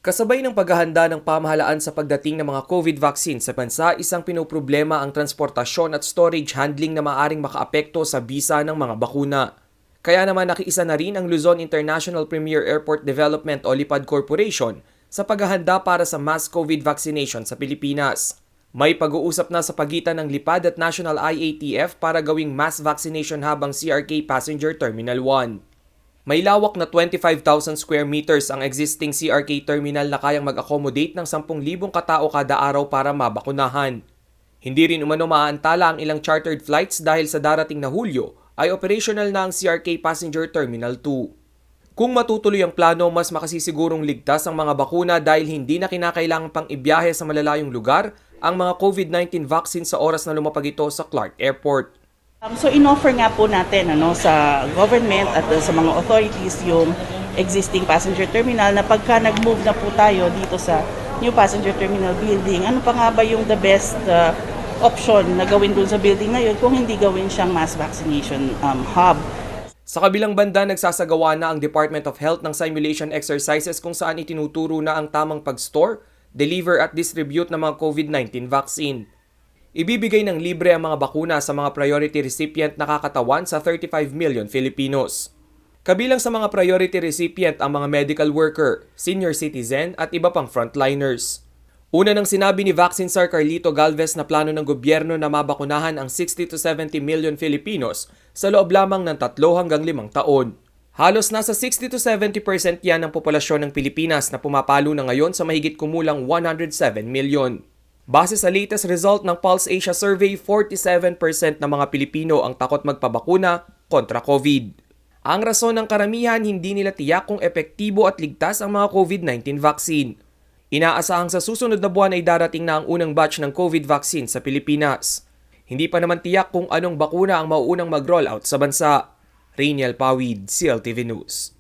Kasabay ng paghahanda ng pamahalaan sa pagdating ng mga COVID vaccine sa bansa, isang pinoproblema ang transportasyon at storage handling na maaring makaapekto sa bisa ng mga bakuna. Kaya naman nakiisa na rin ang Luzon International Premier Airport Development o LIPAD Corporation sa paghahanda para sa mass COVID vaccination sa Pilipinas. May pag-uusap na sa pagitan ng LIPAD at National IATF para gawing mass vaccination hub ang CRK Passenger Terminal 1. May lawak na 25,000 square meters ang existing CRK terminal na kayang mag-accommodate ng 10,000 katao kada araw para mabakunahan. Hindi rin umano maaantala ang ilang chartered flights dahil sa darating na Hulyo ay operational na ang CRK Passenger Terminal 2. Kung matutuloy ang plano, mas makasisigurong ligtas ang mga bakuna dahil hindi na kinakailangan pang ibiyahe sa malalayong lugar ang mga COVID-19 vaccine sa oras na lumapag ito sa Clark Airport. So in-offer nga po natin sa government at sa mga authorities yung existing passenger terminal na pagka nag-move na po tayo dito sa new passenger terminal building, ano pa nga ba yung the best option na gawin dun sa building na yun kung hindi gawin siyang mass vaccination hub. Sa kabilang banda, nagsasagawa na ang Department of Health ng simulation exercises kung saan itinuturo na ang tamang pag-store, deliver at distribute ng mga COVID-19 vaccine. Ibibigay ng libre ang mga bakuna sa mga priority recipient na kakatawan sa 35 million Filipinos. Kabilang sa mga priority recipient ang mga medical worker, senior citizen at iba pang frontliners. Una nang sinabi ni Vaccine Czar Carlito Galvez na plano ng gobyerno na mabakunahan ang 60 to 70 million Filipinos sa loob lamang ng 3 hanggang 5 taon. Halos nasa 60 to 70% yan ng populasyon ng Pilipinas na pumapalo na ngayon sa mahigit kumulang 107 million. Base sa latest result ng Pulse Asia Survey, 47% ng mga Pilipino ang takot magpabakuna kontra COVID. Ang rason ng karamihan, hindi nila tiyak kung epektibo at ligtas ang mga COVID-19 vaccine. Inaasahang sa susunod na buwan ay darating na ang unang batch ng COVID vaccine sa Pilipinas. Hindi pa naman tiyak kung anong bakuna ang mauunang mag-roll out sa bansa. Rainiel Pawid, CLTV News.